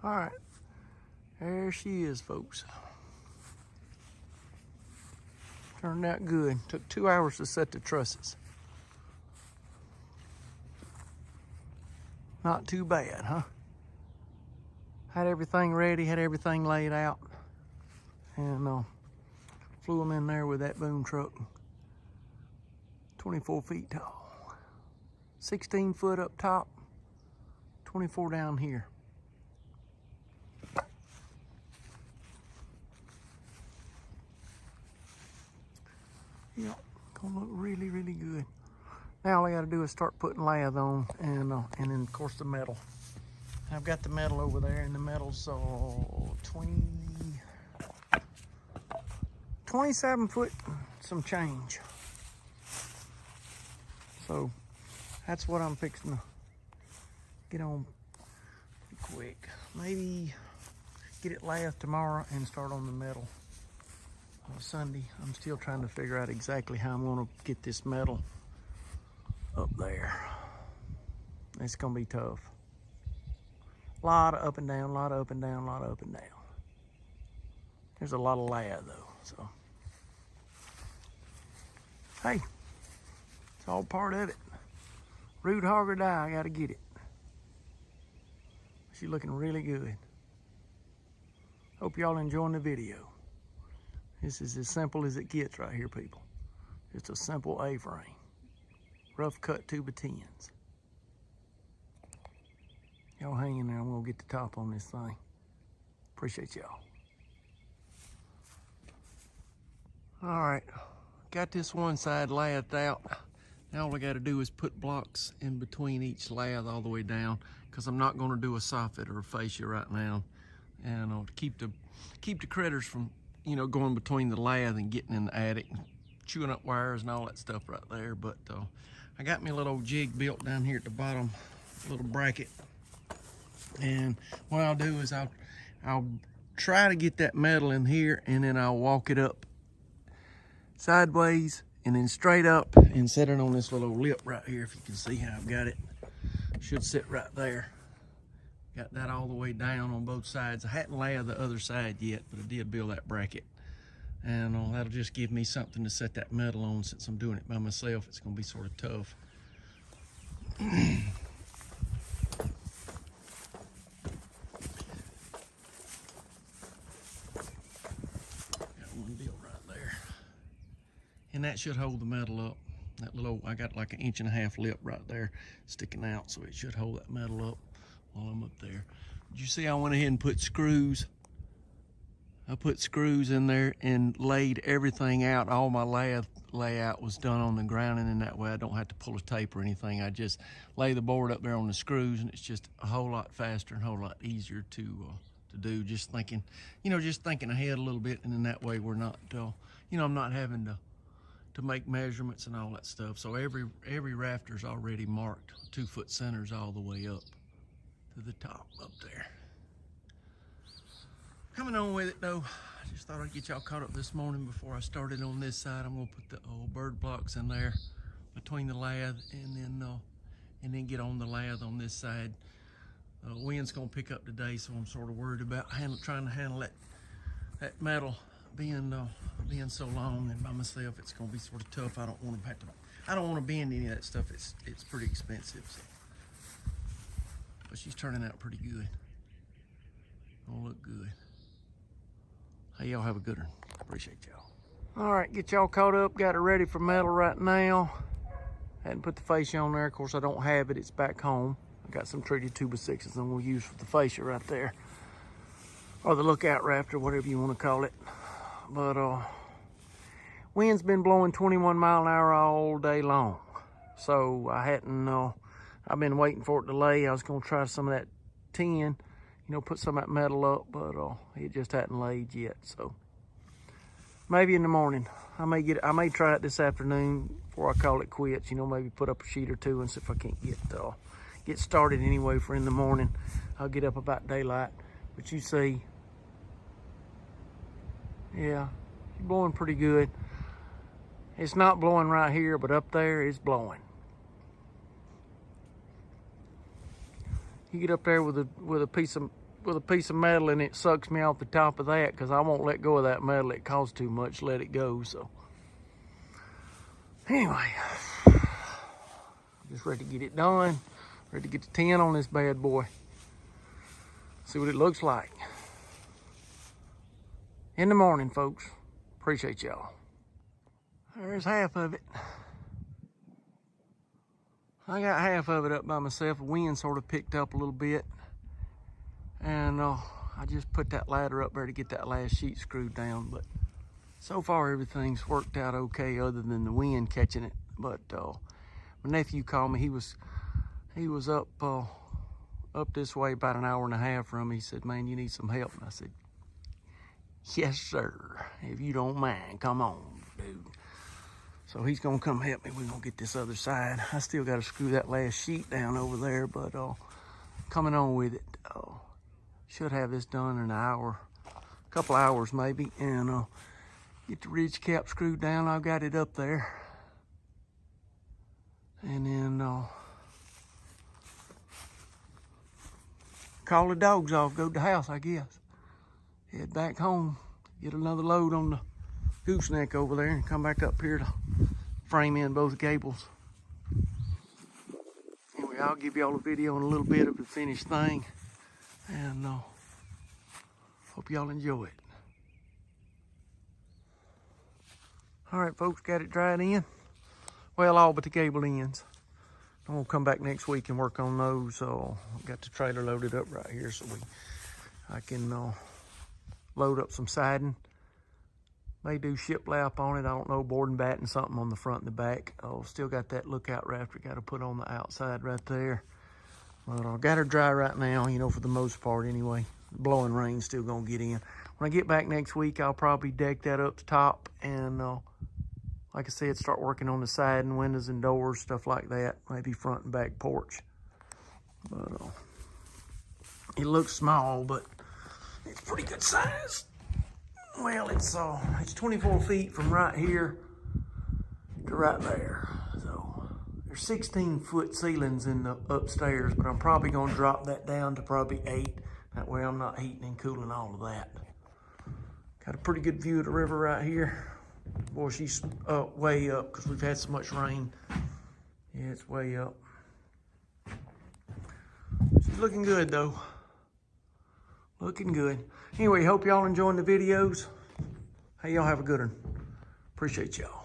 All right, there she is, folks. Turned out good. Took 2 hours to set the trusses. Not too bad, huh? Had everything ready, had everything laid out, and flew them in there with that boom truck. 24 feet tall. 16 foot up top, 24 down here. Yep, gonna look really, really good. Now all I gotta do is start putting lath on, and then of course the metal. I've got the metal over there, and the metal's 27 foot some change. So that's what I'm fixing to get on quick. Maybe get it lathed tomorrow and start on the metal Sunday. I'm still trying to figure out exactly how I'm gonna get this metal up there. It's gonna be tough. A lot of up and down, a lot of up and down, a lot of up and down. There's a lot of lath though, so. Hey, it's all part of it. Root, hog, or die, I gotta get it. She's looking really good. Hope y'all enjoying the video. This is as simple as it gets right here, people. It's a simple A-frame. Rough cut 2x10s. Y'all hang in there, I'm gonna get the top on this thing. Appreciate y'all. All right, got this one side lathed out. Now all I gotta do is put blocks in between each lath all the way down, because I'm not gonna do a soffit or a fascia right now. And to keep the critters from going between the lath and getting in the attic and chewing up wires and all that stuff right there. But I got me a little old jig built down here at the bottom, a little bracket. And what I'll do is I'll try to get that metal in here, and then I'll walk it up sideways and then straight up and set it on this little lip right here. If you can see how I've got it, should sit right there. Got that all the way down on both sides. I hadn't laid the other side yet, but I did build that bracket. And that'll just give me something to set that metal on. Since I'm doing it by myself, it's gonna be sort of tough. Got one built right there. And that should hold the metal up. That little, I got like an 1.5 inch lip right there sticking out, so it should hold that metal up while I'm up there. Did you see I went ahead and put screws? I put screws in there and laid everything out. All my layout was done on the grounding, and that way I don't have to pull a tape or anything. I just lay the board up there on the screws, and it's just a whole lot faster and a whole lot easier to do. Just thinking, just thinking ahead a little bit, and then that way we're not, I'm not having to make measurements and all that stuff. So every rafter's already marked, 2 foot centers all the way up to the top up there. Coming on with it though, I just thought I'd get y'all caught up this morning before I started on this side. I'm gonna put the old bird blocks in there between the lath, and then get on the lath on this side. Wind's gonna pick up today, so I'm sort of worried about trying to handle that metal being so long, and by myself it's gonna be sort of tough. I don't want to bend any of that stuff. It's pretty expensive. So. But she's turning out pretty good. Gonna look good. Hey, y'all have a good one. Appreciate y'all. All right, get y'all caught up. Got it ready for metal right now. Hadn't put the fascia on there. Of course, I don't have it. It's back home. I got some treated 2x6s I'm gonna use for the fascia right there, or the lookout rafter, whatever you want to call it. But wind's been blowing 21 mile an hour all day long, so I hadn't. I've been waiting for it to lay. I was gonna try some of that tin, put some of that metal up, but it just hadn't laid yet. So maybe in the morning. I may try it this afternoon before I call it quits. Maybe put up a sheet or two and see if I can't get started anyway for in the morning. I'll get up about daylight. But you see, yeah, it's blowing pretty good. It's not blowing right here, but up there it's blowing. You get up there with a piece of with a piece of metal and it sucks me off the top of that because I won't let go of that metal. It costs too much to let it go. So anyway, just ready to get it done. Ready to get the 10 on this bad boy. See what it looks like. In the morning, folks. Appreciate y'all. There's half of it. I got half of it up by myself. The wind sort of picked up a little bit. And I just put that ladder up there to get that last sheet screwed down. But so far, everything's worked out okay other than the wind catching it. But my nephew called me. He was up this way about an hour and a half from me. He said, man, you need some help. And I said, yes, sir. If you don't mind, come on, dude. So he's gonna come help me. We're gonna get this other side. I still gotta screw that last sheet down over there, but coming on with it. Should have this done in an hour, a couple hours maybe, and get the ridge cap screwed down. I've got it up there. And then call the dogs off, go to the house, I guess. Head back home, get another load on the gooseneck over there and come back up here to frame in both gables. Anyway, I'll give y'all a video in a little bit of the finished thing. And hope y'all enjoy it. All right, folks, got it dried in. Well, all but the gable ends. I'm gonna come back next week and work on those. So I've got the trailer loaded up right here so I can load up some siding. May do shiplap on it. I don't know, board and batten something on the front and the back. Oh, still got that lookout rafter got to put on the outside right there. But I got her dry right now, you know, for the most part anyway. Blowing rain's still gonna get in. When I get back next week, I'll probably deck that up the top and like I said, start working on the side and windows and doors, stuff like that. Maybe front and back porch. But it looks small, but it's pretty good size. Well, it's 24 feet from right here to right there. So there's 16-foot ceilings in the upstairs, but I'm probably gonna drop that down to probably 8. That way I'm not heating and cooling all of that. Got a pretty good view of the river right here. Boy, she's way up because we've had so much rain. Yeah, it's way up. She's looking good though. Looking good. Anyway, hope y'all enjoying the videos. Hey, y'all have a good one. Appreciate y'all.